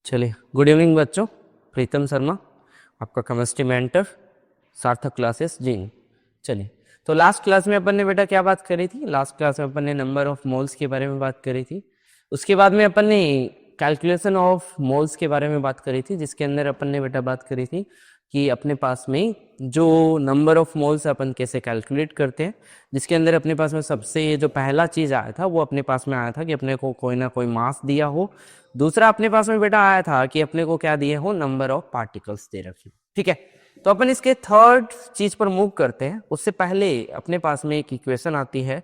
चलिए, good evening बच्चों। प्रीतम शर्मा, आपका केमिस्ट्री मेंटर, सार्थक क्लासेस जी। चलिए, तो लास्ट क्लास में अपन ने बेटा क्या बात करी थी? लास्ट क्लास में अपन ने नंबर ऑफ मोल्स के बारे में बात करी थी। उसके बाद में अपन ने कैलकुलेशन ऑफ मोल्स के बारे में बात करी थी, जिसके अंदर अपन ने बेटा बात करी थी कि अपने पास में जो नंबर ऑफ मोल्स अपन कैसे कैलकुलेट करते हैं, जिसके अंदर अपने पास में सबसे जो पहला चीज आया था वो अपने पास में आया था कि अपने को कोई ना कोई मास दिया हो। दूसरा अपने पास में बेटा आया था कि अपने को क्या दिए हो, नंबर ऑफ पार्टिकल्स दे रखे। ठीक है, तो अपन इसके थर्ड चीज पर मूव करते हैं। उससे पहले अपने पास में एक इक्वेशन आती है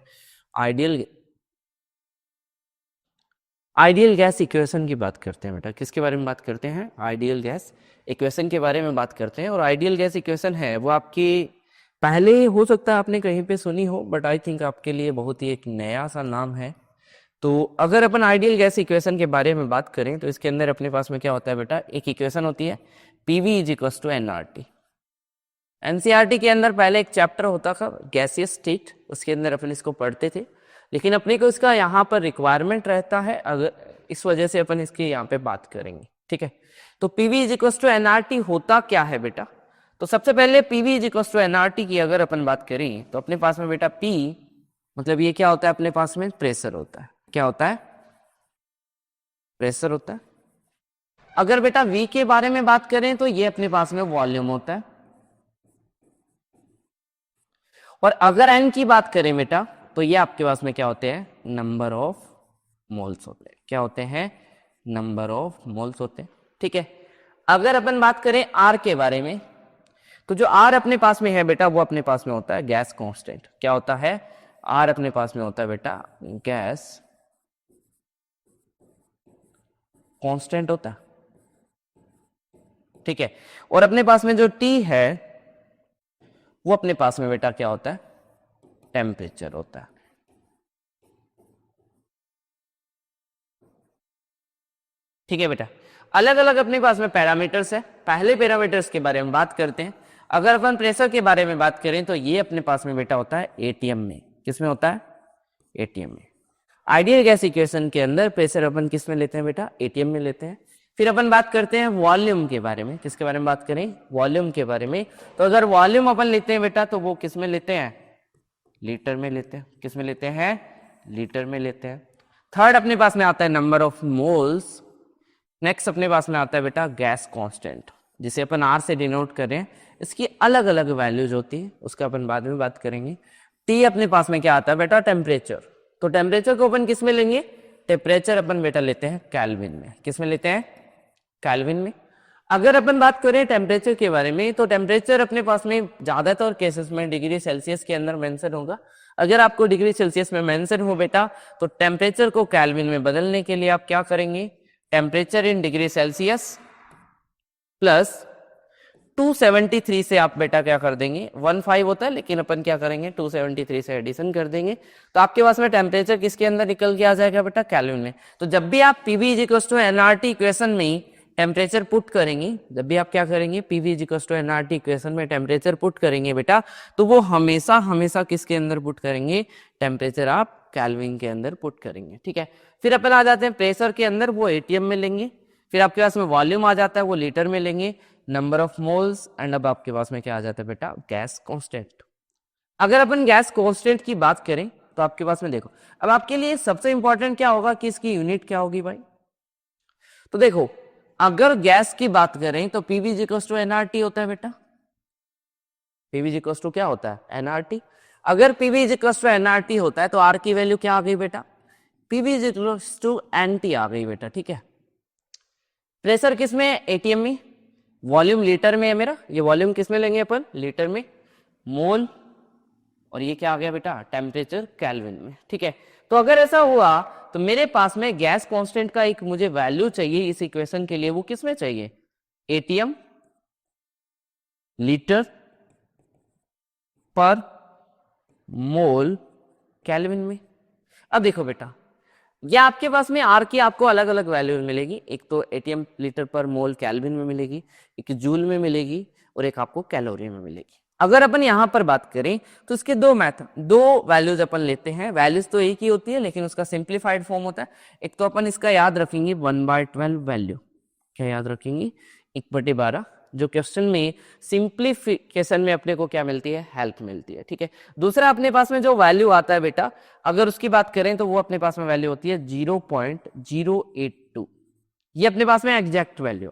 आइडियल गैस इक्वेशन की बात करते हैं बेटा। किसके बारे में बात करते हैं? आइडियल गैस इक्वेशन के बारे में बात करते हैं। और आइडियल गैस इक्वेशन है वो आपकी पहले हो सकता है आपने कहीं पे सुनी हो, बट आई थिंक आपके लिए बहुत ही एक नया सा नाम है। तो अगर अपन आइडियल गैस इक्वेशन के बारे में बात करें तो इसके अंदर अपने पास में क्या होता है बेटा, एक इक्वेशन होती है PV is equal to NRT. NCERT के अंदर पहले एक चैप्टर होता था गैसियस स्टेट, उसके अंदर अपन इसको पढ़ते थे, लेकिन अपने को इसका यहाँ पर रिक्वायरमेंट रहता है, अगर इस वजह से अपन इसकी यहाँ पे बात करेंगे। ठीक है, तो PV is equal to NRT होता क्या है बेटा? तो सबसे पहले PV is equal to NRT की अगर अपन बात करें तो अपने पास में बेटा पी मतलब ये क्या होता है, अपने पास में प्रेशर होता है। क्या होता है? प्रेशर होता है। अगर बेटा V के बारे में बात करें तो ये अपने पास में वॉल्यूम होता है। और अगर N की बात करें बेटा तो ये आपके पास में क्या होते हैं, नंबर ऑफ मोल्स होते हैं। क्या होते हैं? नंबर ऑफ मोल्स होते हैं। ठीक है, अगर अपन बात करें R के बारे में तो जो R अपने पास में है बेटा वो अपने पास में होता है गैस कांस्टेंट। क्या होता है? R अपने पास में होता है बेटा गैस कांस्टेंट होता है। ठीक है, और अपने पास में जो T है वो अपने पास में बेटा क्या होता है, टेम्परेचर होता है। ठीक है बेटा, अलग अलग अपने पास में पैरामीटर्स है। पहले पैरामीटर्स के बारे में बात करते हैं। अगर अपन प्रेशर के बारे में बात करें तो ये अपने पास में बेटा होता है एटीएम में। किसमें होता है? एटीएम में। आइडियल गैस इक्वेशन के अंदर प्रेशर अपन किस में लेते हैं बेटा? एटीएम में लेते हैं। फिर अपन बात करते हैं वॉल्यूम के बारे में। किसके बारे में बात करें? वॉल्यूम के बारे में। तो अगर वॉल्यूम अपन लेते हैं बेटा तो वो किस में लेते हैं? लीटर में लेते हैं। किस में लेते हैं? लीटर में लेते हैं। थर्ड अपने पास में आता है नंबर ऑफ मोल्स। नेक्स्ट अपने पास में आता है बेटा गैस कांस्टेंट, जिसे अपन आर से डिनोट करें। इसकी अलग अलग वैल्यूज होती है, उसका अपन बाद में बात करेंगे। टी अपने पास में क्या आता है बेटा? टेम्परेचर। तो टेम्परेचर को अपन किस में लेंगे? टेम्परेचर अपन बेटा लेते हैं केल्विन में। किस में लेते हैं? केल्विन में। अगर अपन बात करें टेम्परेचर के बारे में तो टेम्परेचर अपने पास में ज्यादातर केसेस में डिग्री सेल्सियस के अंदर मेंशन होगा। अगर आपको डिग्री सेल्सियस में मेंशन हो बेटा तो टेम्परेचर को केल्विन में बदलने के लिए आप क्या करेंगे? Temperature in degree Celsius plus 273 से आप बेटा क्या कर देंगे? 15 होता है, लेकिन अपन क्या करेंगे? 273 से एडिशन कर देंगे तो आपके पास में टेम्परेचर किसके अंदर निकल के आ जाएगा बेटा? केल्विन में। तो जब भी आप PV is equal to NRT equation में टेम्परेचर पुट करेंगे, जब भी आप क्या करेंगे? PV is equal to NRT equation में टेम्परेचर पुट करेंगे बेटा, तो वो हमेशा हमेशा किसके अंदर पुट करेंगे? टेम्परेचर आप केल्विन के अंदर पुट करेंगे। ठीक है, फिर अपन आ जाते हैं प्रेशर के अंदर, वो एटीएम में लेंगे। फिर आपके पास में वॉल्यूम आ जाता है, वो लीटर में लेंगे। नंबर ऑफ मोल्स, एंड अब आपके पास में क्या आ जाता है बेटा? Gas constant. अगर अपन गैस कांस्टेंट की बात करें तो आपके पास में देखो, अब आपके लिए सबसे इंपॉर्टेंट क्या होगा कि इसकी यूनिट क्या होगी भाई? तो देखो, अगर गैस की बात करें तो PV is equal to NRT होता है बेटा। पीवी इज इक्वल टू क्या होता है? एनआरटी। अगर PV is equal to NRT होता है तो आर की वैल्यू क्या आ गई बेटा? PV is equal to NT आ गई बेटा। ठीक है, प्रेशर किस में? एटीएम में। वॉल्यूम लीटर में है मेरा, ये वॉल्यूम किस में लेंगे अपन? लीटर में। मोल, और ये क्या आ गया बेटा? टेम्परेचर केल्विन में। ठीक है, तो अगर ऐसा हुआ तो मेरे पास में गैस कांस्टेंट का एक मुझे वैल्यू चाहिए इस इक्वेशन के लिए, वो किस में चाहिए? एटीएम लीटर पर मोल केल्विन में। अब देखो बेटा, ये आपके पास में आर की आपको अलग अलग वैल्यू मिलेगी। एक तो एटीएम लीटर पर मोल केल्विन में मिलेगी, एक जूल में मिलेगी, और एक आपको कैलोरी में मिलेगी। अगर अपन यहां पर बात करें तो इसके दो वैल्यूज अपन लेते हैं। वैल्यूज तो एक ही होती है लेकिन उसका सिंप्लीफाइड फॉर्म होता है। एक तो अपन इसका याद रखेंगे 1/12 वैल्यू, क्या याद रखेंगे? 1/12, जो क्वेश्चन में सिंप्लीफिकेशन में अपने को क्या मिलती है? हेल्प मिलती है। ठीक है, दूसरा अपने पास में जो वैल्यू आता है बेटा, अगर उसकी बात करें तो वो अपने पास में वैल्यू होती है 0.082। ये अपने पास में एग्जैक्ट वैल्यू।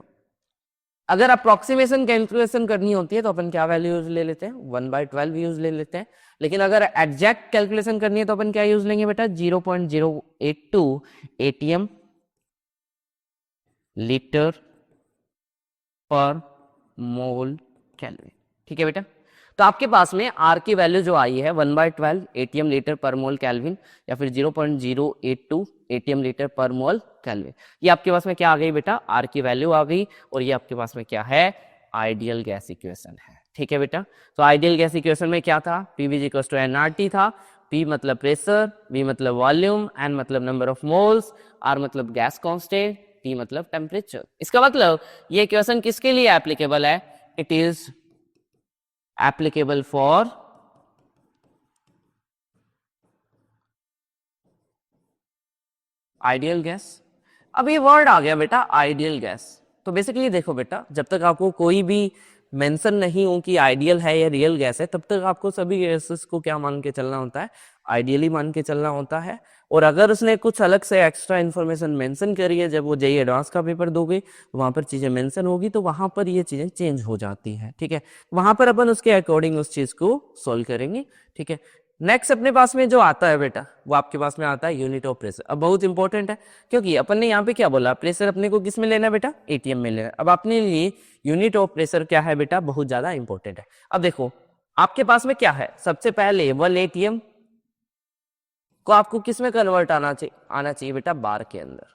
अगर अप्रोक्सीमेशन कैलकुलेशन करनी होती है तो अपन क्या वैल्यू यूज ले लेते हैं? 1/12 यूज ले लेते हैं। लेकिन अगर एग्जैक्ट कैलकुलेशन करनी है तो अपन क्या यूज लेंगे बेटा? 0.082 ATM लीटर पर मोल केल्विन। ठीक है बेटा, तो आपके पास में आर की वैल्यू जो आई है 1/12 ATM लीटर पर मोल केल्विन या फिर 0.082 ATM लीटर पर मोल केल्विन, ये आपके पास में क्या आ गई बेटा? आर की वैल्यू आ गई। और ये आपके पास में क्या है? आइडियल गैस इक्वेशन है। ठीक है बेटा, तो आइडियल गैस इक्वेशन में क्या था? PV = nRT था। P मतलब प्रेशर, V मतलब वॉल्यूम, N मतलब नंबर ऑफ मोल्स, R मतलब गैस कांस्टेंट, T मतलब टेम्परेचर। इसका मतलब ये इक्वेशन किसके लिए एप्लीकेबल है? It is applicable for ideal gas. अब ये वर्ड आ गया बेटा आइडियल गैस। तो बेसिकली देखो बेटा, जब तक आपको कोई भी मेंशन नहीं हो कि आइडियल है या रियल गैस है, तब तक आपको सभी गैसेस को क्या मान के चलना होता है? आइडियली मान के चलना होता है। और अगर उसने कुछ अलग से एक्स्ट्रा इन्फॉर्मेशन मेंशन करी है, जब वो जेईई एडवांस का पेपर दोगे तो वहां पर चीजें मेंशन होगी, तो वहां पर ये चीजें चेंज हो जाती है। ठीक है, वहां पर अपन उसके अकॉर्डिंग उस चीज को सोल्व करेंगे। ठीक है, नेक्स्ट अपने पास में जो आता है बेटा, वो आपके पास में आता है यूनिट ऑफ प्रेशर। अब बहुत इंपॉर्टेंट है, क्योंकि अपन ने यहाँ पे क्या बोला? प्रेशर अपने को किस में लेना है बेटा? ATM में लेना है। अब अपने लिए यूनिट ऑफ प्रेशर क्या है बेटा? बहुत ज्यादा इंपॉर्टेंट है। अब देखो आपके पास में क्या है, सबसे पहले 1 ATM को आपको किस में कन्वर्ट आना चाहिए बेटा? बार के अंदर।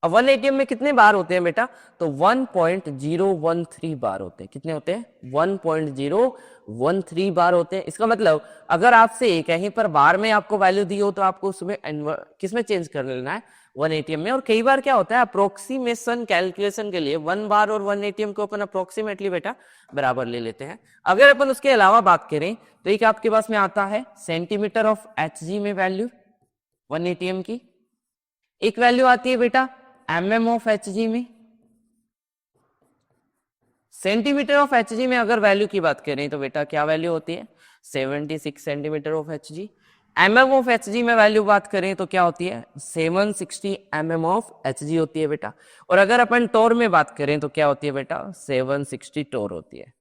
अब 1 ATM में कितने बार होते हैं बेटा? तो 1.013 बार होते हैं। कितने होते हैं? 1.013 बार होते हैं। इसका मतलब अगर आपसे कहीं पर बार में आपको वैल्यू दी हो तो आपको उसमें किस में चेंज कर लेना है? 1 ATM में। और कई बार क्या होता है, अप्रोक्सीमेशन कैलकुलेशन के लिए 1 बार और 1 ATM को अपन अप्रोक्सीमेटली बेटा बराबर ले लेते हैं। अगर अपन उसके अलावा बात करें तो एक आपके पास में आता है सेंटीमीटर ऑफ HG में वैल्यू 1 ATM की। एक वैल्यू आती है बेटा MM ऑफ HG में। सेंटीमीटर ऑफ HG में अगर वैल्यू की बात करें तो बेटा क्या वैल्यू होती है? 76 centimetre of HG। MM of HG में वैल्यू बात करें तो क्या होती है? 760 MM ऑफ HG होती है बेटा। और अगर अपन टोर में बात करें तो क्या होती है बेटा? 760 टोर होती है।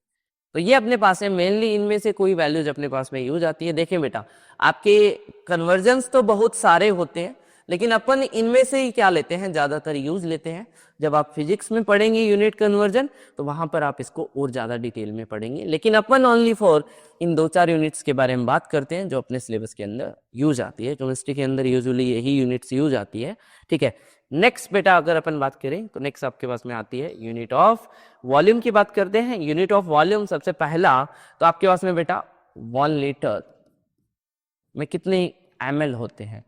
तो ये अपने पास है, मेनली इनमें से कोई वैल्यूज अपने पास में यूज आती है। देखें बेटा, आपके कन्वर्जन्स तो बहुत सारे होते हैं, लेकिन अपन इनमें से ही क्या लेते हैं? ज्यादातर यूज लेते हैं। जब आप फिजिक्स में पढ़ेंगे यूनिट कन्वर्जन, तो वहां पर आप इसको और ज्यादा डिटेल में पढ़ेंगे। लेकिन अपन ओनली फॉर इन 2-4 यूनिट्स के बारे में बात करते हैं जो अपने सिलेबस के अंदर यूज आती है। केमिस्ट्री के अंदर यूजुअली यही यूनिट्स यूज आती है। ठीक है, नेक्स्ट बेटा अगर अपन बात करें तो नेक्स्ट आपके पास में आती है यूनिट ऑफ वॉल्यूम की बात करते हैं। यूनिट ऑफ वॉल्यूम सबसे पहला तो आपके पास में बेटा 1 लीटर में कितने ml होते हैं?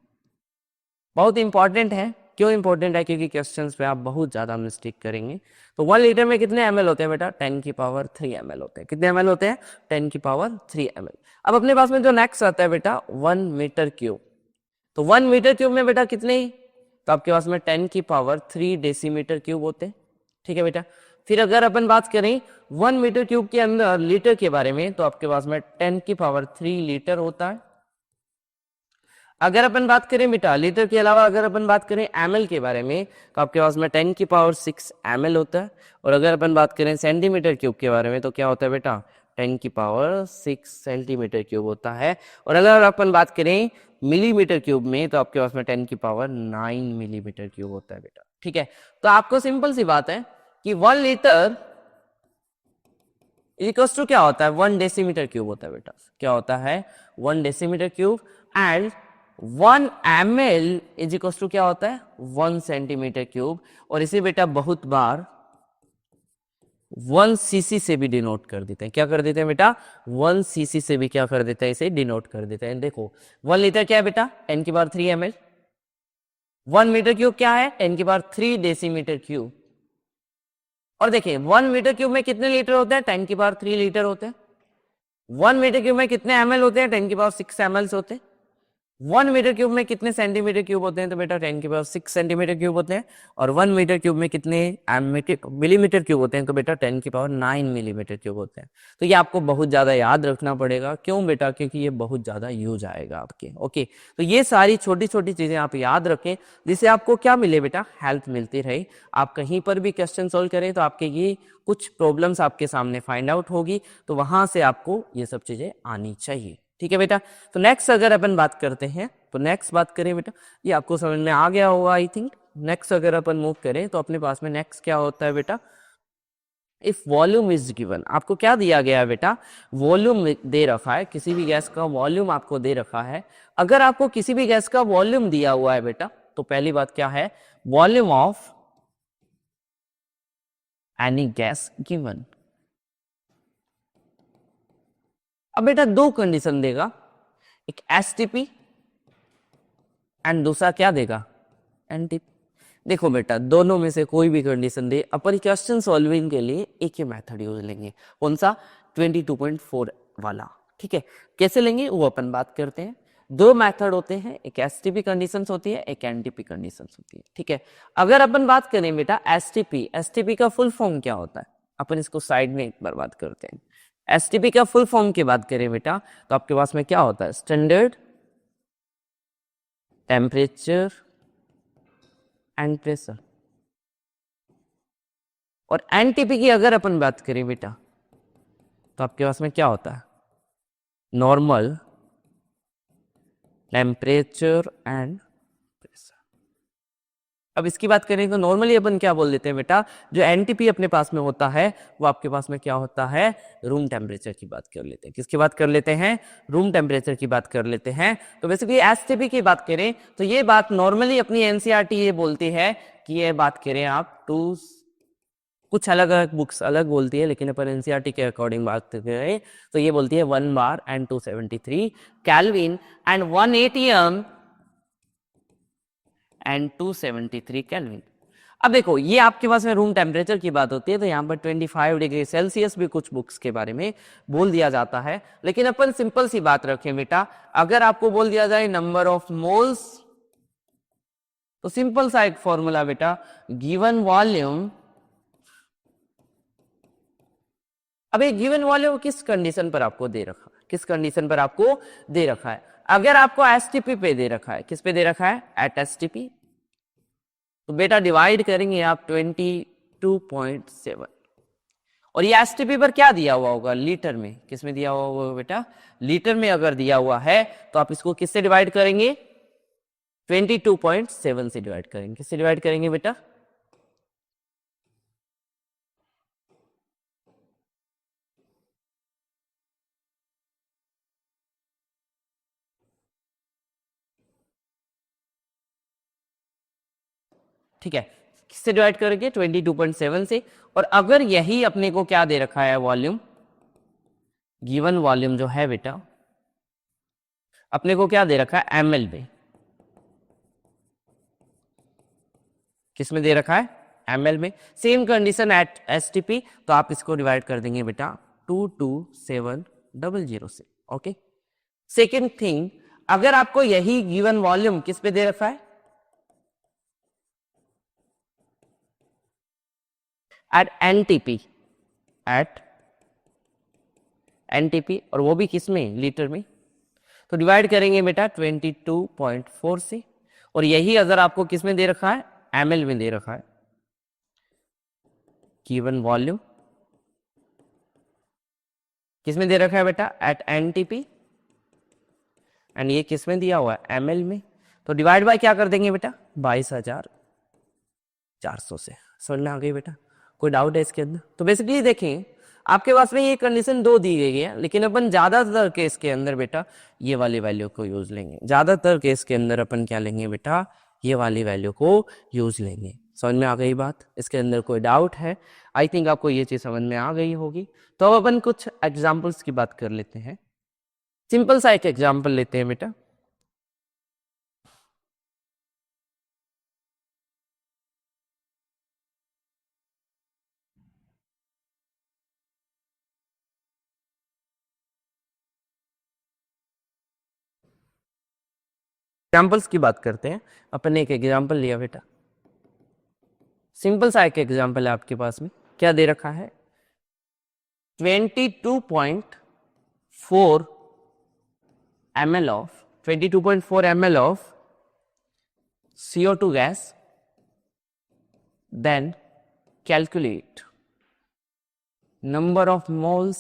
बहुत इंपॉर्टेंट है। क्यों इंपॉर्टेंट है? क्योंकि क्वेश्चंस पे आप बहुत ज्यादा मिस्टेक करेंगे। तो 1 लीटर में कितने ml होते हैं बेटा? 10⁻³ ml होते हैं। कितने ml होते हैं? 10⁻³ ml। अब अपने पास में जो नेक्स्ट आता है बेटा 1 मीटर क्यूब। तो 1 मीटर क्यूब में बेटा कितने? तो आपके पास में 10⁻³ डेसीमीटर क्यूब होते हैं। ठीक है बेटा, फिर अगर अपन बात करें 1 मीटर क्यूब के अंदर लीटर के बारे में तो आपके पास में 10⁻³ लीटर होता है। अगर अपन बात करें बेटा लीटर के अलावा अगर अपन बात करें ml के बारे में तो आपके पास में 10⁶ ml होता है। और अगर अपन बात करें सेंटीमीटर क्यूब के बारे में तो क्या होता है बेटा? 10⁶ सेंटीमीटर क्यूब होता है। और अगर अपन बात करें मिलीमीटर क्यूब में तो आपके पास में 10⁹ मिलीमीटर क्यूब होता है बेटा। ठीक है, तो आपको सिंपल सी बात है कि 1 लीटर इक्वल्स टू क्या होता है? 1 डेसीमीटर क्यूब होता है बेटा। क्या होता है? 1 decimetre cube. And 1 ml is equals to क्या होता है? 1 सेंटीमीटर क्यूब। और इसे बेटा बहुत बार 1 cc से भी डिनोट कर देते हैं। क्या कर देते हैं बेटा? 1 cc से भी क्या कर देते हैं? इसे डिनोट कर देते हैं। देखो 1 लीटर क्या है बेटा? 10⁻³ ml। 1 मीटर क्यूब क्या है? 10⁻³ डेसीमीटर क्यूब। और देखिए 1 मीटर क्यूब में कितने लीटर होते हैं? 10⁻³ लीटर होते हैं। 1 मीटर क्यूब में कितने ml होते हैं? 10⁻⁶ ml होते हैं। 1 मीटर क्यूब में कितने सेंटीमीटर क्यूब होते हैं? तो बेटा 10⁶ सेंटीमीटर क्यूब होते हैं। और 1 मीटर क्यूब में कितने मिलीमीटर क्यूब होते हैं? तो बेटा 10⁹ मिलीमीटर क्यूब होते हैं। तो ये आपको बहुत ज्यादा याद रखना पड़ेगा। क्यों बेटा? क्योंकि ये बहुत ज्यादा यूज आएगा आपके। ओके, तो ये सारी छोटी छोटी चीजें आप याद रखें, जिससे आपको क्या मिले बेटा? हेल्प मिलती रही। आप कहीं पर भी क्वेश्चन सोल्व करें तो आपके ये कुछ प्रॉब्लम्स आपके सामने फाइंड आउट होगी, तो वहां से आपको ये सब चीजें आनी चाहिए। ठीक है बेटा। तो नेक्स्ट अगर अपन बात करते हैं, तो नेक्स्ट बात करें बेटा, ये आपको समझ में आ गया होगा आई थिंक। नेक्स्ट अगर अपन मूव करें तो अपने पास में नेक्स्ट क्या होता है बेटा? इफ वॉल्यूम इज गिवन, आपको क्या दिया गया है बेटा? वॉल्यूम दे रखा है, किसी भी गैस का वॉल्यूम आपको दे रखा है। अगर आपको किसी भी गैस का वॉल्यूम दिया हुआ है बेटा, तो पहली बात क्या है? Volume of any gas given. अब बेटा दो कंडीशन देगा, एक एसटीपी एंड दूसरा क्या देगा? एनटीपी। देखो बेटा, दोनों में से कोई भी कंडीशन दे, अपन क्वेश्चन सॉल्विंग के लिए एक ही मेथड यूज लेंगे। कौन सा? 22.4 वाला। ठीक है, कैसे लेंगे वो अपन बात करते हैं। दो मेथड होते हैं, एक एसटीपी कंडीशंस होती है, एक एनटीपी कंडीशंस होती है। ठीक है, अगर अपन बात करें बेटा एसटीपी, एसटीपी का फुल फॉर्म क्या होता है? अपन इसको साइड में एक बार बात करते हैं। एसटीपी का फुल फॉर्म की बात करें बेटा, तो आपके पास में क्या होता है? Standard temperature and pressure. और एनटीपी की अगर अपन बात करें बेटा, तो आपके पास में क्या होता है? Normal temperature and pressure. अब इसकी बात करें तो नॉर्मली अपन क्या बोल देते हैं बेटा? जो एनटीपी अपने पास में होता है वो आपके पास में क्या होता है? रूम टेम्परेचर की बात कर लेते हैं। किसकी बात कर लेते हैं? रूम टेम्परेचर की बात कर लेते हैं। तो बेसिकली एसटीपी की बात करें तो ये बात नॉर्मली अपनी एनसीईआरटी ये बोलती है कि ये बात करें आप कुछ अलग अलग बुक्स अलग बोलती है, लेकिन अपन एनसीईआरटी के अकॉर्डिंग बात करें तो ये बोलती है 1 bar and 273 kelvin and 1 ATM and 273 kelvin. अब देखो, ये आपके पास में रूम टेम्परेचर की बात होती है, तो यहाँ पर 25 डिग्री सेल्सियस भी कुछ बुक्स के बारे में बोल दिया जाता है। लेकिन अपन सिंपल सी बात रखें बेटा, अगर आपको बोल दिया जाए नंबर ऑफ मोल्स, तो सिंपल सा एक फॉर्मूला बेटा, गिवन वॉल्यूम। अब ये गिवन वॉल्यूम किस कंडीशन पर आपको दे रखा है? किस कंडीशन पर आपको दे रखा है? अगर आपको एसटीपी पे दे रखा है, किस पे दे रखा है? एट एसटीपी, तो बेटा डिवाइड करेंगे आप 22.7। और ये एसटीपी पर क्या दिया हुआ होगा? लीटर में। किस में दिया हुआ होगा बेटा? लीटर में अगर दिया हुआ है तो आप इसको किससे डिवाइड करेंगे? 22.7 से डिवाइड करेंगे। किससे डिवाइड करेंगे बेटा? ठीक है, किससे डिवाइड करेंगे? 22.7 से। और अगर यही अपने को क्या दे रखा है? वॉल्यूम, गिवन वॉल्यूम जो है बेटा अपने को क्या दे रखा है? एमएल में। किस में दे रखा है? एमएल में। सेम कंडीशन एट एसटीपी, तो आप इसको डिवाइड कर देंगे बेटा 22700 से। ओके, सेकेंड थिंग, अगर आपको यही गिवन वॉल्यूम किस पे दे रखा है? एट एनटीपी, एट एनटीपी, और वो भी किस में? लीटर में। तो डिवाइड करेंगे बेटा 22.4 से। और यही अगर आपको किस में दे रखा है? एमएल में दे रखा है। गिवन वॉल्यूम किस में दे रखा है बेटा? एट एनटीपी, एंड ये किस में दिया हुआ है? एमएल में। तो डिवाइड बाय क्या कर देंगे बेटा? 22,400 से। समझ में आ गई बेटा? कोई डाउट है इसके अंदर? तो बेसिकली देखें, आपके पास में ये कंडीशन दो दी गई है, लेकिन अपन ज्यादातर केस के अंदर बेटा ये वाली वैल्यू को यूज लेंगे। ज्यादातर केस के अंदर अपन क्या लेंगे बेटा? ये वाली वैल्यू को यूज लेंगे। समझ में आ गई बात? इसके अंदर कोई डाउट है? आई थिंक आपको ये चीज समझ में आ गई होगी। तो अब अपन कुछ एग्जाम्पल्स की बात कर लेते हैं। सिंपल सा एक एग्जाम्पल लेते हैं बेटा। एग्जाम्पल्स की बात करते हैं। अपन ने एक एग्जाम्पल लिया बेटा, सिंपल सा एक एग्जाम्पल है आपके पास में। क्या दे रखा है? 22.4 ml of CO2 gas, then calculate number of moles।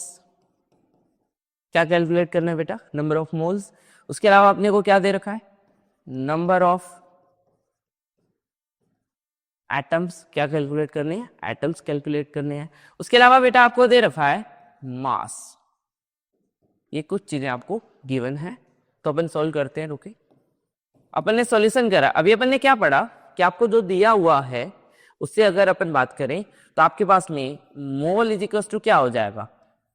क्या कैलकुलेट करना है बेटा? Number of moles. उसके अलावा अपने को क्या दे रखा है? Number of atoms. क्या कैलकुलेट करने हैं? एटम्स कैलकुलेट करने हैं। उसके अलावा बेटा आपको दे रखा है मास। ये कुछ चीजें आपको गिवन है, तो अपन सॉल्व करते हैं। रुके, अपन ने सॉल्यूशन करा। अभी अपन ने क्या पढ़ा कि आपको जो दिया हुआ है उससे अगर अपन बात करें तो आपके पास में मोल इज इक्वल टू क्या हो जाएगा?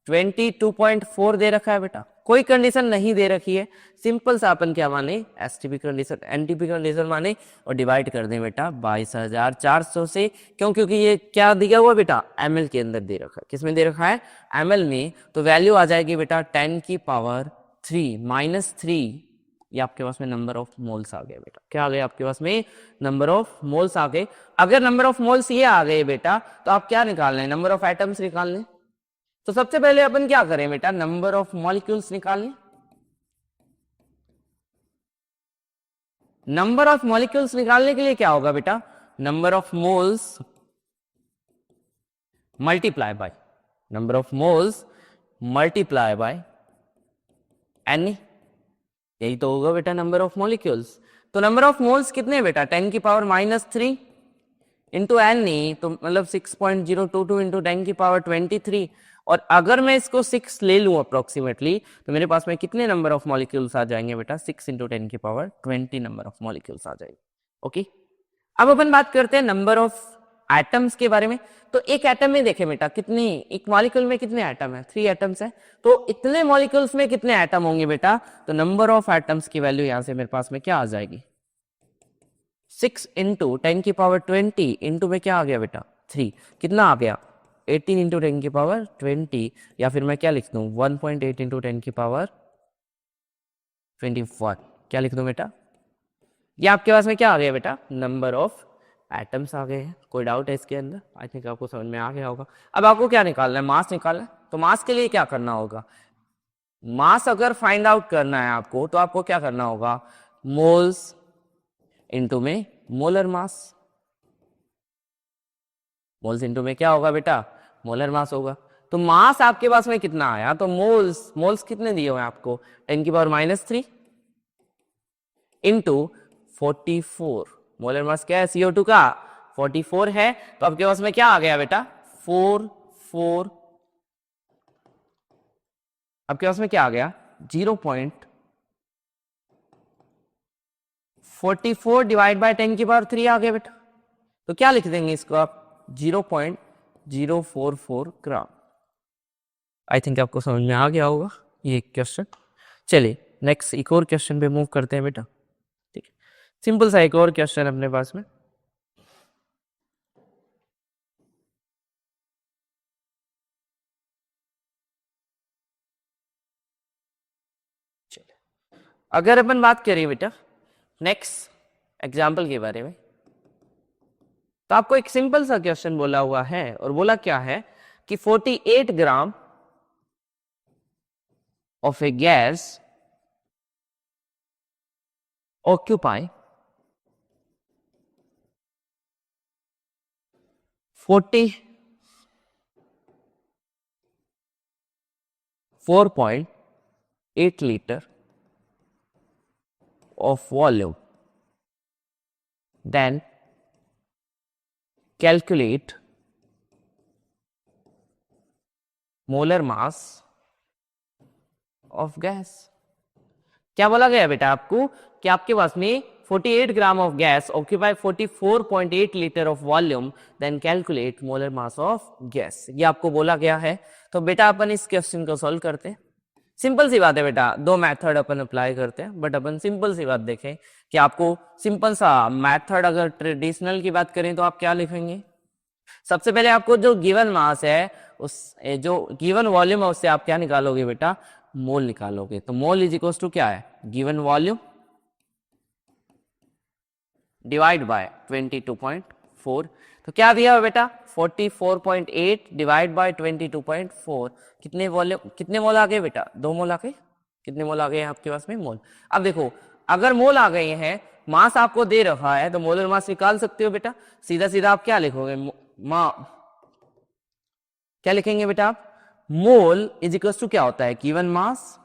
22.4 दे रखा है बेटा, कोई कंडीशन नहीं दे रखी है। सिंपल सा अपन क्या माने? एसटीपी कंडीशन, एनटीपी कंडीशन माने और डिवाइड कर दें बेटा 22,400 से। क्यों? क्योंकि ये क्या दिया हुआ बेटा? एमएल के अंदर दे रखा है। किस में दे रखा है? एमएल में। तो वैल्यू आ जाएगी बेटा 10 की पावर 3 माइनस 3। ये आपके पास में नंबर ऑफ मोल्स आ गए बेटा। क्या आ गए आपके पास में? नंबर ऑफ मोल्स आ गए। अगर नंबर ऑफ मोल्स ये आ गए बेटा तो आप क्या निकालना है? नंबर ऑफ एटम्स निकालने। तो सबसे पहले अपन क्या करें बेटा? नंबर ऑफ मॉलिक्यूल्स निकालें। नंबर ऑफ मॉलिक्यूल्स निकालने के लिए क्या होगा बेटा? Number of moles multiply by number of moles multiply by N. यही तो होगा बेटा नंबर ऑफ मॉलिक्यूल्स। तो नंबर ऑफ मोल्स कितने बेटा? 10 की पावर माइनस 3 इंटू एन, तो मतलब 6.022 इंटू 10 की पावर 23। और अगर मैं इसको 6 ले लूं अप्रोक्सीमेटली, तो मेरे पास में कितने नंबर ऑफ मॉलिक्यूल्स आ जाएंगे बेटा? 6 इंटू 10 की पावर 20 नंबर ऑफ मॉलिक्यूल्स आ जाएंगे। ओके, अब अपन बात करते हैं नंबर ऑफ एटम्स के बारे में। तो एक एटम में देखें बेटा कितनी, एक मॉलिक्यूल में कितने एटम है? 3 एटम्स है। तो इतने मॉलिक्यूल्स में कितने एटम होंगे बेटा? तो नंबर ऑफ एटम्स की वैल्यू यहां से मेरे पास में क्या आ जाएगी? 6 इंटू 10 की पावर 20 इंटू में क्या आ गया बेटा? 3। कितना आ गया? 18 इंटू 10 की पावर 20। या फिर मैं क्या लिख दूं? 1.8 इंटू 10 की पावर 21। क्या लिख दूं बेटा? ये आपके पास में क्या आ गया बेटा? नंबर ऑफ एटम्स आ गए हैं। कोई डाउट है इसके अंदर? आई थिंक आपको समझ में आ गया होगा। अब आपको क्या निकालना है? मास निकालना है। तो मास के लिए क्या करना होगा? मास अगर फाइंड आउट करना है आपको तो आपको क्या करना होगा? मोल्स इंटू में मोलर मास। मोल्स इंटू में क्या होगा बेटा? मोलर मास होगा। तो मास आपके पास में कितना आया? तो मोल्स कितने दिए हुए हैं आपको? 10 की power minus 3 into 44। Molar mass क्या है CO2 का? 44 है। तो आपके पास में क्या आ गया बेटा? 4 आपके पास में क्या आ गया? 0.44 डिवाइड बाय 10 की पावर 3 आ गया बेटा। तो क्या लिख देंगे इसको आप? 0.044 ग्राम। आई थिंक आपको समझ में आ गया होगा ये क्वेश्चन। चलिए नेक्स्ट एक और क्वेश्चन पे मूव करते हैं बेटा। ठीक है, सिंपल सा एक और क्वेश्चन अपने पास में। चलिए, अगर अपन बात करें बेटा नेक्स्ट एग्जाम्पल के बारे में, तो आपको एक सिंपल सा क्वेश्चन बोला हुआ है और बोला क्या है कि 48 ग्राम of a gas occupy 44.8 liter of volume. Then calculate molar mass of gas। क्या बोला गया बेटा आपको कि आपके पास में 48 gram of gas occupy 44.8 litre of volume, then calculate molar mass of gas. ये आपको बोला गया है। तो बेटा अपन इस क्वेश्चन को सॉल्व करते हैं। सिंपल सी बात है बेटा, दो मेथड अपन अप्लाई करते हैं, बट अपन सिंपल सी बात देखें कि आपको सिंपल सा मेथड, अगर ट्रेडिशनल की बात करें तो आप क्या लिखेंगे? सबसे पहले आपको जो गिवन मास है, उस जो गिवन वॉल्यूम है उससे आप क्या निकालोगे बेटा? मोल निकालोगे। तो मोल इज इक्वल टू क्या है? Given volume divide by 22.4। तो क्या दिया है बेटा 44.8 डिवाइड बाय 22.4। कितने मोल आ गए बेटा 2 मोल आ गए। कितने मोल आ गए हैं आपके पास में मोल। अब देखो अगर मोल आ गए हैं मास आपको दे रखा है तो मोलर मास निकाल सकते हो बेटा। सीधा सीधा आप क्या लिखोगे क्या लिखेंगे बेटा आप मोल इज इक्वल टू क्या होता है गिवन मास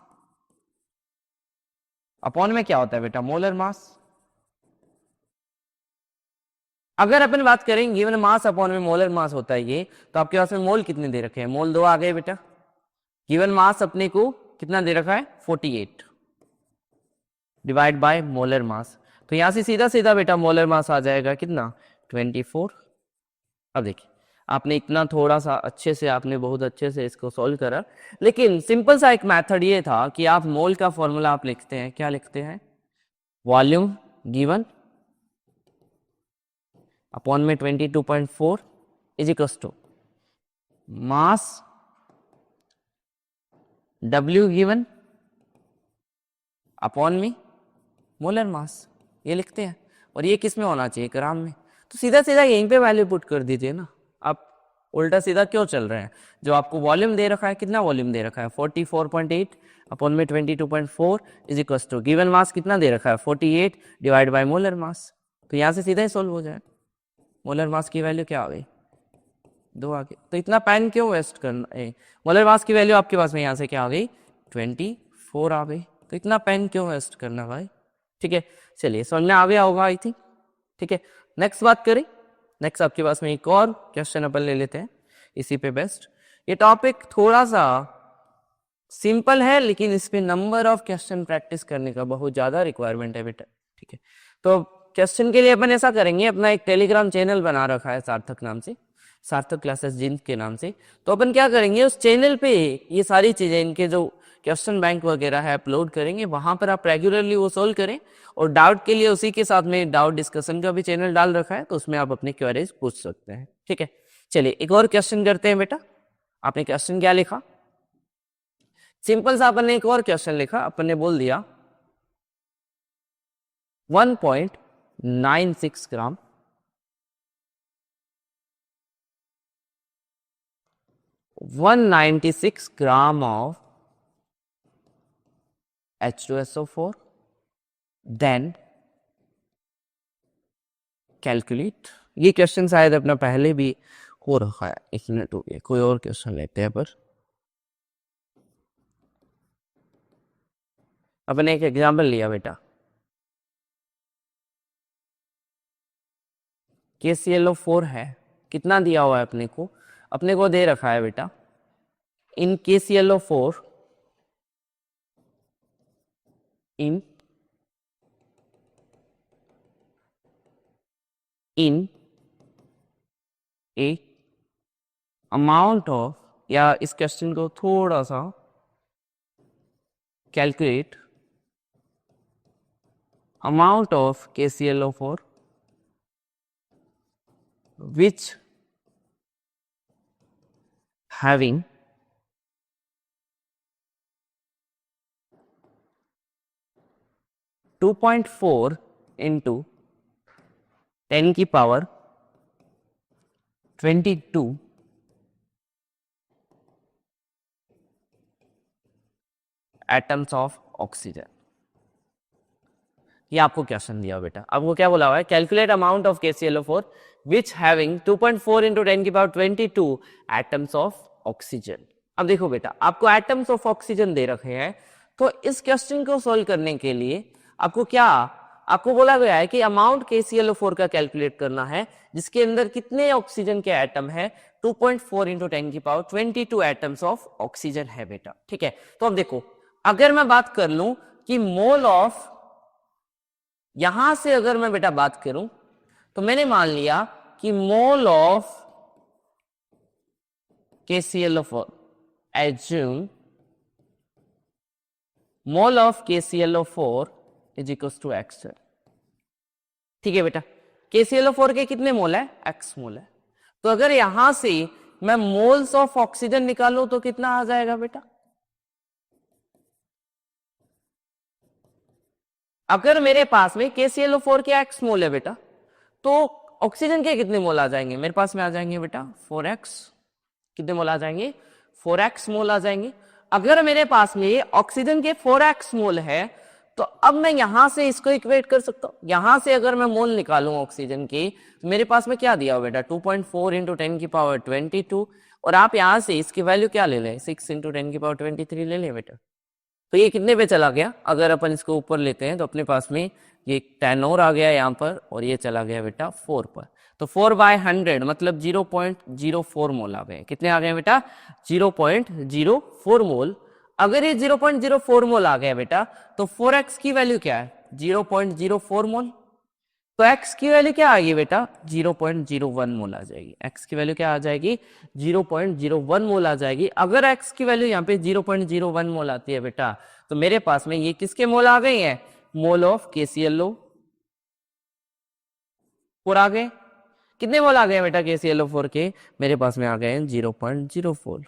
अपॉन में क्या होता है बेटा मोलर मास। अगर अपन बात करें गिवन मास अपॉन में मोलर मास होता है ये तो आपके पास में मोल कितने दे रखे हैं मोल 2 आ गए बेटा। गिवन मास अपने को कितना दे रखा है 48 डिवाइड बाय मोलर मास। तो यहां से सीधा सीधा बेटा मोलर मास आ जाएगा कितना 24। अब देखिए आपने इतना थोड़ा सा अच्छे से आपने बहुत अच्छे से इसको सॉल्व करा लेकिन सिंपल सा एक मेथड ये था कि आप मोल का फॉर्मूला आप लिखते हैं क्या लिखते हैं वॉल्यूम गिवन अपॉन में 22.4 is equals to mass W given upon में मोलर मास ये लिखते हैं। और ये किस में होना चाहिए ग्राम में। तो सीधा सीधा यहीं पे वैल्यू पुट कर दीजिए ना। आप उल्टा सीधा क्यों चल रहे हैं जो आपको वॉल्यूम दे रखा है कितना वॉल्यूम दे रखा है 44.8 अपॉन में 22.4 is equals to given mass कितना दे रखा है 48 डिवाइड बाय मोलर मास। तो यहाँ से सीधा ही सोल्व हो जाए। मोलर मास की वैल्यू क्या आ गई 2 आ गई। तो इतना पेन क्यों वेस्ट करना मोलर मास की वैल्यू आपके पास में यहाँ से क्या आ गई 24 आ गई। तो इतना पेन क्यों वेस्ट करना भाई। ठीक है चलिए समझ में आ गया होगा आई थिंक। ठीक है नेक्स्ट बात करें। नेक्स्ट आपके पास में एक और क्वेश्चन अपन ले लेते हैं इसी पे बेस्ट। ये टॉपिक थोड़ा सा सिंपल है लेकिन इस पे नंबर ऑफ क्वेश्चन प्रैक्टिस करने का बहुत ज्यादा रिक्वायरमेंट है बेटा। ठीक है तो क्वेश्चन के लिए अपन ऐसा करेंगे अपना एक टेलीग्राम चैनल बना रखा है सार्थक नाम से सार्थक क्लासेस जिन के नाम से। तो अपन क्या करेंगे उस चैनल पे ये सारी चीजें इनके जो क्वेश्चन बैंक वगैरह है अपलोड करेंगे वहां पर आप रेगुलरली वो सोल्व करें। और डाउट के लिए उसी के साथ में डाउट डिस्कशन का भी चैनल डाल रखा है तो उसमें आप अपनी क्वेरीज पूछ सकते हैं। ठीक है चलिए एक और क्वेश्चन करते हैं बेटा। आपने क्वेश्चन क्या लिखा सिंपल सा अपन ने एक और क्वेश्चन लिखा अपन ने बोल दिया 1.96 gram 196 gram of H2SO4 then calculate. ये क्वेश्चन शायद अपना पहले भी हो रखा है 1 मिनट हो गया कोई और क्वेश्चन लेते हैं पर अपने एक एग्जाम्पल लिया बेटा KClO4 है कितना दिया हुआ है अपने को दे रखा है बेटा इन KClO4 in a amount of या इस क्वेश्चन को थोड़ा सा calculate amount of KClO4 which having 2.4 into 10 की पावर 22 एटम्स ऑफ ऑक्सीजन। ये आपको क्वेश्चन दिया बेटा। आपको क्या बोला हुआ है calculate amount of KClO4 which having 2.4 into 10 की पावर 22 एटम्स ऑफ ऑक्सीजन। अब देखो बेटा आपको एटम्स ऑफ ऑक्सीजन दे रखे हैं तो इस क्वेश्चन को सोल्व करने के लिए आपको बोला गया है कि अमाउंट KClO4 का कैलकुलेट करना है जिसके अंदर कितने ऑक्सीजन के एटम है 2.4 into 10 की पावर 22 एटम्स ऑफ ऑक्सीजन है बेटा। ठीक है तो अब देखो अगर मैं बात कर लूं कि मोल ऑफ यहां से अगर मैं बेटा बात करूं तो मैंने मान लिया कि mole of KClO4 assume mole of KClO4 is equal to x। ठीक है बेटा KClO4 के कितने मोल है x मोल है। तो अगर यहां से मैं मोल्स ऑफ ऑक्सीजन निकालूं तो कितना आ जाएगा बेटा अगर मेरे पास में KClO4 के x मोल है बेटा तो ऑक्सीजन के कितने मोल आ जाएंगे मेरे पास में? आ जाएंगे बेटा 4x। कितने मोल आ जाएंगे? 4x मोल आ जाएंगे। अगर मेरे पास में ऑक्सीजन के 4x मोल है तो अब मैं यहां से इसको इक्वेट कर सकता हूं। यहां से अगर मैं मोल निकालूं ऑक्सीजन की तो मेरे पास में क्या दिया हो बेटा? 2.4 इंटू 10⁻22। और आप यहां से इसकी वैल्यू क्या ले लें? 6 इंटू 10⁻23 ले लें बेटा। तो ये कितने पे चला गया? अगर अपन इसको ऊपर लेते हैं तो अपने पास में ये 10 और आ गया यहाँ पर, और ये चला गया बेटा 4 पर। तो 4/100 मतलब 0.04 मोल आ गए। कितने आ गए बेटा? 0.04 मोल। अगर ये 0.04 मोल आ गया बेटा तो 4x की वैल्यू क्या है? 0.04 मोल। तो x की वैल्यू क्या आएगी बेटा? 0.01 मोल आ जाएगी। x की वैल्यू क्या आ जाएगी? 0.01 मोल आ जाएगी। अगर x की वैल्यू यहाँ पे 0.01 मोल आती है बेटा तो मेरे पास में ये किसके मोल आ गई है? मोल ऑफ KClO4 आ गए। कितने मोल आ गए बेटा KClO4 के? मेरे पास में आ गए 0.04,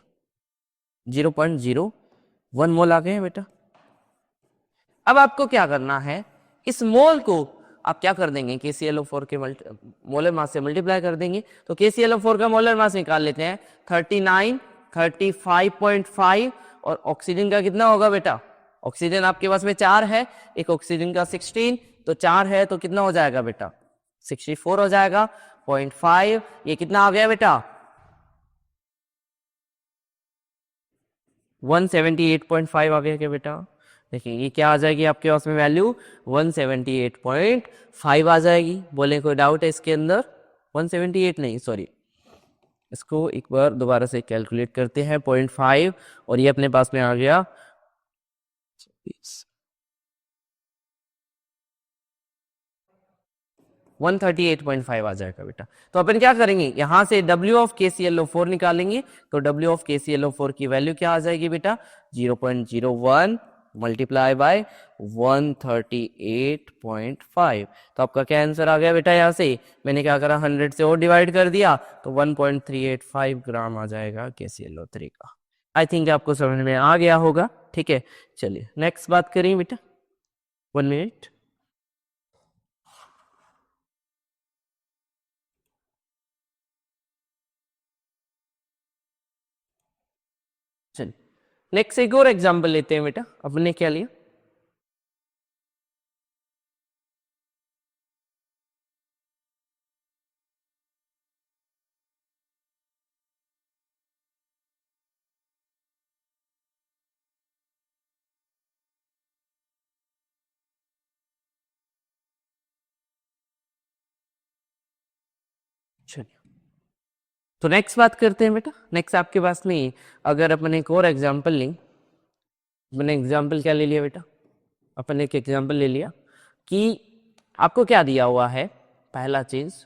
0.01 मोल आ गए हैं बेटा। अब आपको क्या करना है? इस मोल को आप क्या कर देंगे? KClO4 के मोलर मास से मल्टीप्लाई कर देंगे। तो KClO4 का मोलर मास निकाल लेते हैं 39, 35.5। और ऑक्सीजन का कितना होगा बेटा? ऑक्सीजन आपके पास में 4 है, एक ऑक्सीजन का 16, तो 4 है तो कितना हो जाएगा बेटा? 64 हो जाएगा। 0.5 ये कितना आ गया बेटा? 178.5 आ गया क्या बेटा? देखिए ये क्या आ जाएगी आपके पास में वैल्यू? 178.5 आ जाएगी। बोले कोई डाउट है इसके अंदर? 178 नहीं, सॉरी, इसको एक बार दोबारा से कैलकुलेट करते हैं। 0.5 और ये अपने पास में आ गया 138.5 आ जाएगा बेटा। तो अपन क्या करेंगे? यहां से W ऑफ KClO4 निकालेंगे। तो W ऑफ KClO4 की वैल्यू क्या आ जाएगी बेटा? 0.01 मल्टीप्लाई बाय 138.5। तो आपका क्या आंसर आ गया बेटा? यहां से मैंने क्या करा? 100 से और डिवाइड कर दिया तो 1.385 ग्राम आ जाएगा KClO3 का। आई थिंक आपको समझ में आ गया होगा। ठीक है, चलिए नेक्स्ट बात करें बेटा। 1 मिनट। चलिए नेक्स्ट एक और एग्जांपल लेते हैं बेटा। अपने क्या लिया? चलिए तो नेक्स्ट बात करते हैं बेटा। नेक्स्ट आपके पास में अगर अपन एक और एग्जांपल लें, मैंने एग्जांपल क्या ले लिया बेटा? अपन एक एग्जांपल ले लिया कि आपको क्या दिया हुआ है? पहला चीज,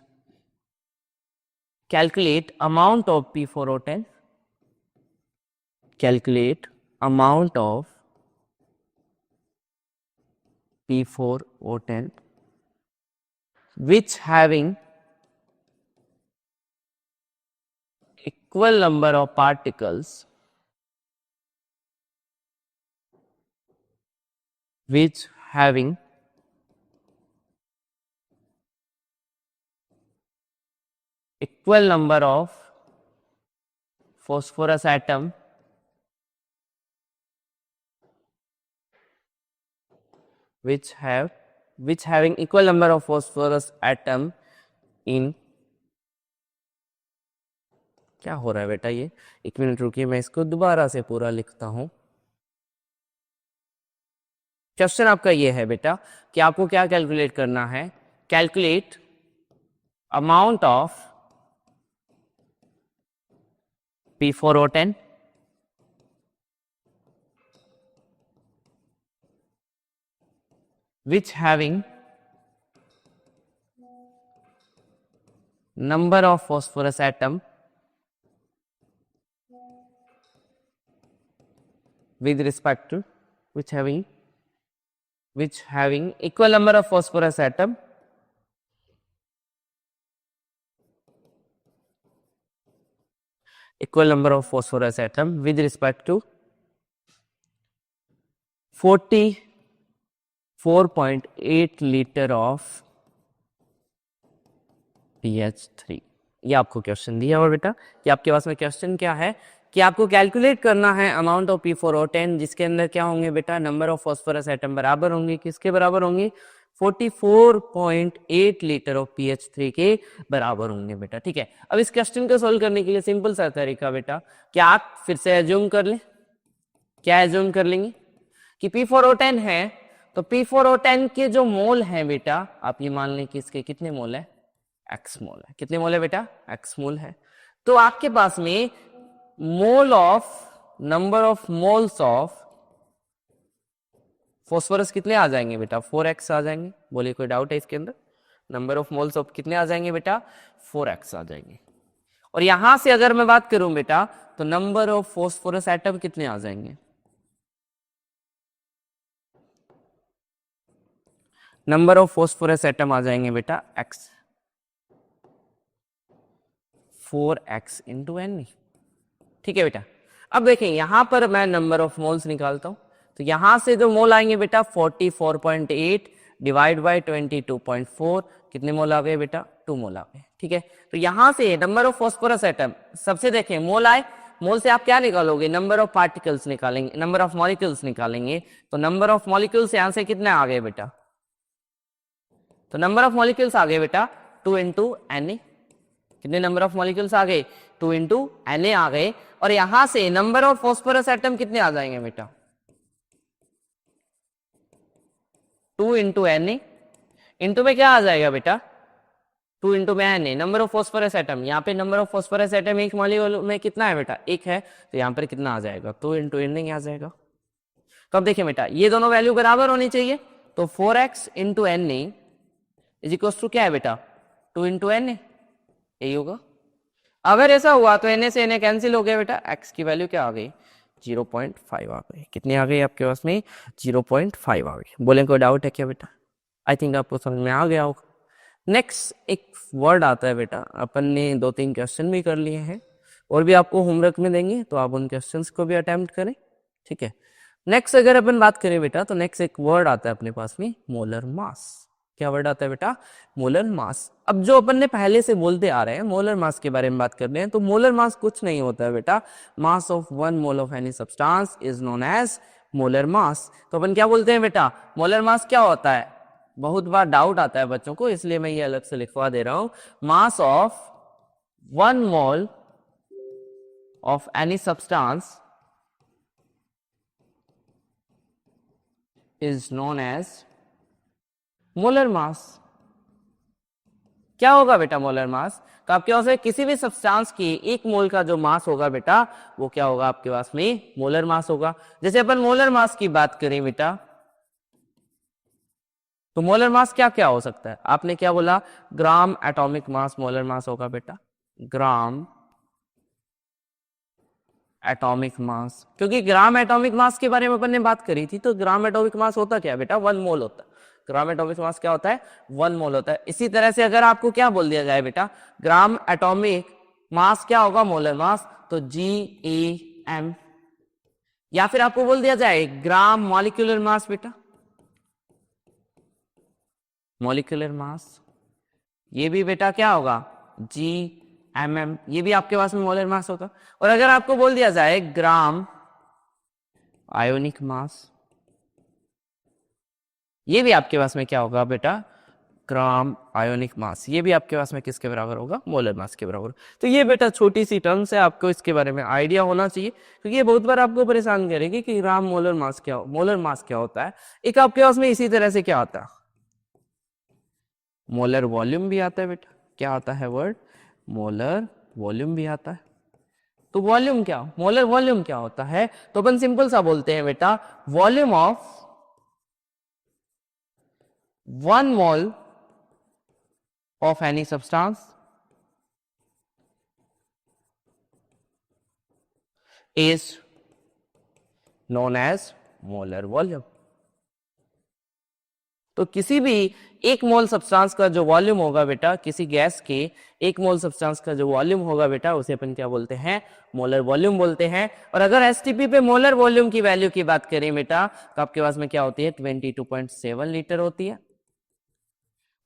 calculate amount of P4O10, calculate amount of P4O10 which having equal number of particles which having equal number of phosphorus atom which having equal number of phosphorus atom in, क्या हो रहा है बेटा? ये एक मिनट रुकिए, मैं इसको दोबारा से पूरा लिखता हूं। क्वेश्चन आपका ये है बेटा कि आपको क्या कैलकुलेट करना है? Calculate amount of P4O10 which having number of phosphorus atom with respect to which having equal number of phosphorus atom with respect to 44.8 liter of PH3। ये आपको क्वेश्चन दिया हुआ बेटा कि आपके पास में क्वेश्चन क्या है कि आपको कैलकुलेट करना है अमाउंट ऑफ P4O10 जिसके अंदर क्या होंगे बेटा, नंबर ऑफ फॉस्फोरस एटम बराबर होंगे, किसके बराबर होंगे, 44.8 लीटर ऑफ PH3 के बराबर होंगे बेटा। ठीक है, अब इस क्वेश्चन को सोल्व करने के लिए सिंपल सा तरीका बेटा, क्या आप फिर से एज्यूम कर लें, क्या एज्यूम कर लेंगे कि P4O10 है, तो P4O10 के जो मोल हैं बेटा, आप ये मान लें कि इसके कितने मोल है, x मोल है। कितने मोल है बेटा, x मोल है। तो आपके पास में mole of, number of moles of phosphorus कितने आ जाएंगे बेटा, 4x आ जाएंगे। बोलिए कोई डाउट है इसके अंदर, नंबर ऑफ मोल्स ऑफ कितने आ जाएंगे बेटा, 4x आ जाएंगे। और यहां से अगर मैं बात करूं बेटा, तो नंबर ऑफ फॉस्फोरस एटम कितने आ जाएंगे, नंबर ऑफ फॉस्फोरस एटम आ जाएंगे बेटा x, 4x इंटू एन। ठीक है बेटा, अब देखें यहां पर मैं नंबर ऑफ मोल्स निकालता हूं, तो यहां से जो मोल आएंगे बेटा 44.8 डिवाइड बाय 22.4, कितने मोल आ गए बेटा, 2 मोल आ गए। ठीक है, तो यहां से नंबर ऑफ फॉस्फोरस एटम, सबसे देखें मोल आए, मोल से आप क्या निकालोगे, नंबर ऑफ पार्टिकल्स निकालेंगे, नंबर ऑफ मॉलिक्यूल्स निकालेंगे। तो नंबर ऑफ मॉलिक्यूल्स यहां से कितने आ गए बेटा, तो नंबर ऑफ मॉलिक्यूल्स आ गए बेटा 2 इंटू एन। कितने नंबर ऑफ मॉलिक्यूल्स आ गए, 2 इंटू Na आ गए। और यहां से नंबर ऑफ फॉस्फोरस एटम कितने आ जाएंगे बेटा, 2 इंटू Na, इंटू में क्या आ जाएगा बेटा, 2 इंटू में Na, number of phosphorus atom, यहाँ पे नंबर ऑफ फॉस्फोरस एटम एक मॉलिक्यूल में कितना है बेटा, एक है, तो यहाँ पर कितना आ जाएगा, 2 इंटू Na आ जाएगा। तो अब देखिए बेटा, ये दोनों वैल्यू बराबर होनी चाहिए, तो 4x into Na is equal to क्या है बेटा, 2 इंटू Na, यही होगा। अगर ऐसा हुआ तो Na से Na कैंसिल हो गया बेटा, x की वैल्यू क्या आ गई, 0.5 आ गई। कितनी आ गई आपके पास में, 0.5 आ गई। बोले कोई डाउट है क्या बेटा, आई थिंक आपको समझ में आ गया होगा। नेक्स्ट एक वर्ड आता है बेटा, अपन ने 2-3 क्वेश्चन भी कर लिए हैं और भी आपको होमवर्क में देंगे, तो आप उन क्वेश्चंस को भी अटेम्प्ट करें। ठीक है, नेक्स्ट अगर अपन बात करें बेटा, तो नेक्स्ट एक वर्ड आता है अपने पास में, मोलर मास। क्या वर्ड आता है बेटा, मोलर मास। अब जो अपन ने पहले से बोलते आ रहे हैं, मोलर मास के बारे में बात कर रहे हैं, तो मोलर मास कुछ नहीं होता है बेटा, mass of 1 mole of any substance is known as molar mass. तो अपन क्या बोलते हैं बेटा, मोलर मास क्या होता है, बहुत बार डाउट आता है बच्चों को, इसलिए मैं ये अलग से लिखवा दे रहा हूं, mass of 1 mole of any substance is known as molar mass. क्या होगा बेटा मोलर मास, तो आपके पास में किसी भी सब्सटेंस की 1 मोल का जो मास होगा बेटा, वो क्या होगा आपके पास में, मोलर मास होगा। जैसे अपन मोलर मास की बात करें बेटा, तो मोलर मास क्या क्या हो सकता है, आपने क्या बोला, gram atomic mass molar mass होगा बेटा, ग्राम एटॉमिक मास, क्योंकि ग्राम एटॉमिक मास के बारे में अपन ने बात करी थी, तो ग्राम एटॉमिक मास होता क्या है बेटा, 1 मोल होता है। ग्राम एटॉमिक मास क्या होता है, 1 मोल होता है। इसी तरह से अगर आपको क्या बोल दिया जाए बेटा, ग्राम एटॉमिक मास क्या होगा, मोलर मास, तो GAM। या फिर आपको बोल दिया जाए ग्राम मॉलिक्यूलर मास बेटा, मॉलिक्यूलर मास, ये भी बेटा क्या होगा, GMM, ये भी आपके पास में मोलर मास होगा। और अगर आपको बोल दिया जाए ग्राम आयोनिक मास, ये भी आपके पास में क्या होगा बेटा, ग्राम आयोनिक मास, ये भी आपके पास में किसके बराबर होगा, मोलर मास के बराबर। तो ये बेटा छोटी सी टर्म्स है, आपको इसके बारे में आइडिया होना चाहिए, क्योंकि ये बहुत बार आपको परेशान करेगी कि ग्राम मोलर मास क्या, मोलर मास क्या होता है। एक आपके पास में इसी तरह से क्या आता है, मोलर वॉल्यूम भी आता है बेटा। क्या आता है वर्ड, मोलर वॉल्यूम भी आता है। तो वॉल्यूम क्या, मोलर वॉल्यूम क्या होता है, तो अपन सिंपल सा बोलते हैं बेटा, volume of 1 mole of any substance is known as molar volume। तो किसी भी 1 मोल सब्सटेंस का जो वॉल्यूम होगा बेटा, किसी गैस के 1 मोल सब्सटेंस का जो वॉल्यूम होगा बेटा, उसे अपन क्या बोलते हैं, मोलर वॉल्यूम बोलते हैं। और अगर STP पे मोलर वॉल्यूम की वैल्यू की बात करें बेटा, तो आपके पास में क्या होती है, 22.7 लीटर होती है।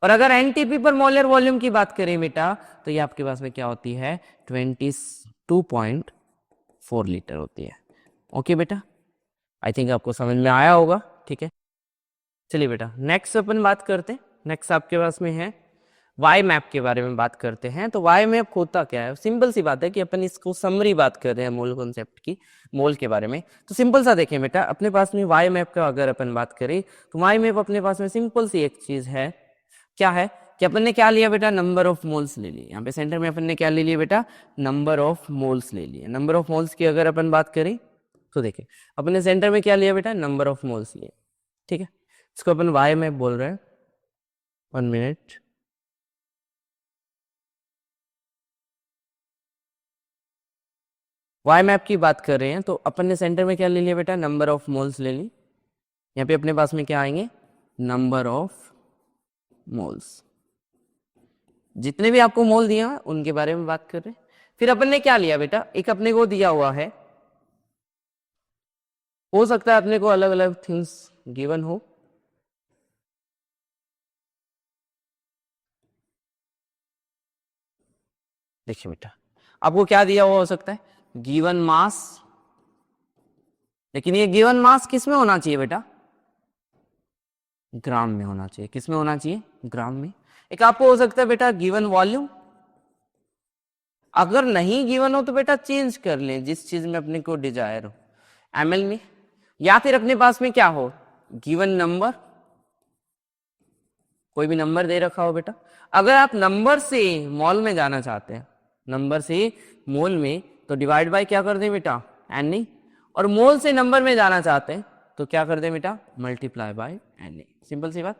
और अगर एनटीपी पर मोलर वॉल्यूम की बात करें बेटा तो ये आपके पास में क्या होती है 22.4 लीटर होती है। ओके बेटा, आई थिंक आपको समझ में आया होगा। ठीक है, चलिए बेटा नेक्स्ट अपन बात करते हैं। नेक्स्ट आपके पास में है वाई मैप के बारे में बात करते हैं। तो वाई मैप होता क्या है, सिंपल सी बात है कि अपन इसको समरी बात कर रहे हैं मोल कॉन्सेप्ट की, मोल के बारे में। तो सिंपल सा देखें बेटा, अपने पास में वाई मैप का अगर अपन बात करें तो वाई मैप अपने पास में सिंपल सी एक चीज है, क्या है कि अपन ने क्या लिया बेटा, नंबर ऑफ मोल्स ले लिए। यहाँ पे सेंटर में अपन ने क्या ले लिया बेटा, नंबर ऑफ मोल्स ले लिए। नंबर ऑफ मोल्स की अगर अपन बात करें तो देखिए अपन ने सेंटर में क्या लिया बेटा, नंबर ऑफ मोल्स लिए। ठीक है, इसको अपन वाई मैप बोल रहे हैं। 1 मिनट, वाई मैप की बात कर रहे हैं तो अपन ने सेंटर में क्या ले लिया बेटा, नंबर ऑफ मोल्स ले ली। यहाँ पे अपने पास में क्या आएंगे, नंबर ऑफ मोल्स, जितने भी आपको मोल दिया उनके बारे में बात कर रहे हैं। फिर अपन ने क्या लिया बेटा, एक अपने को दिया हुआ है, हो सकता है अपने को अलग अलग थिंग्स गिवन हो। देखिए बेटा आपको क्या दिया हुआ हो सकता है, गिवन मास, लेकिन ये गिवन मास किस में होना चाहिए बेटा, ग्राम में होना चाहिए। किस में होना चाहिए, ग्राम में। एक आपको हो सकता है बेटा गिवन वॉल्यूम, अगर नहीं गिवन हो तो बेटा चेंज कर लें जिस चीज में अपने को डिजायर हो, एमएल में, या फिर अपने पास में क्या हो, गिवन नंबर, कोई भी नंबर दे रखा हो बेटा। अगर आप नंबर से मॉल में जाना चाहते हैं, नंबर से मोल में, तो डिवाइड बाय क्या कर दें बेटा, एन ए, और मोल से नंबर में जाना चाहते हैं तो क्या कर दें बेटा, multiply by N A. Simple सी बात।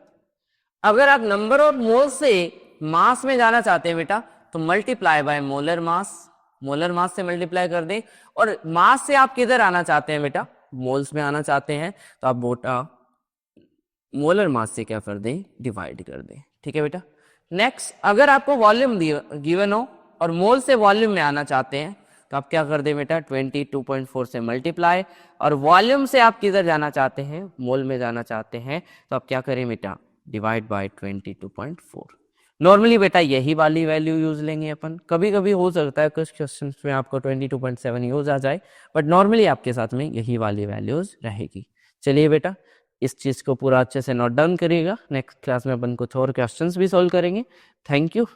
अगर आप नंबर और मोल से मास में जाना चाहते हैं बेटा तो multiply by molar mass, molar mass से मल्टीप्लाई कर दें। और मास से आप किधर आना चाहते हैं बेटा, मोल्स में आना चाहते हैं तो आप बेटा मोलर मास से क्या कर दें, डिवाइड कर दें। ठीक है बेटा। नेक्स्ट, अगर आपको वॉल्यूम गिवन हो और मोल से वॉल्यूम में आना चाहते हैं तो आप क्या कर दें बेटा, 22.4 से मल्टीप्लाई, और वॉल्यूम से आप किधर जाना चाहते हैं, मोल में जाना चाहते हैं तो आप क्या करें बेटा, डिवाइड बाय 22.4। नॉर्मली बेटा यही वाली वैल्यू यूज लेंगे अपन, कभी कभी हो सकता है कुछ क्वेश्चंस में आपको 22.7 यूज आ जाए, बट नॉर्मली आपके साथ में यही वाली वैल्यूज रहेगी। चलिए बेटा इस चीज को पूरा अच्छे से नोट डाउन करिएगा, नेक्स्ट क्लास में अपन कुछ और क्वेश्चंस भी सॉल्व करेंगे। Thank you.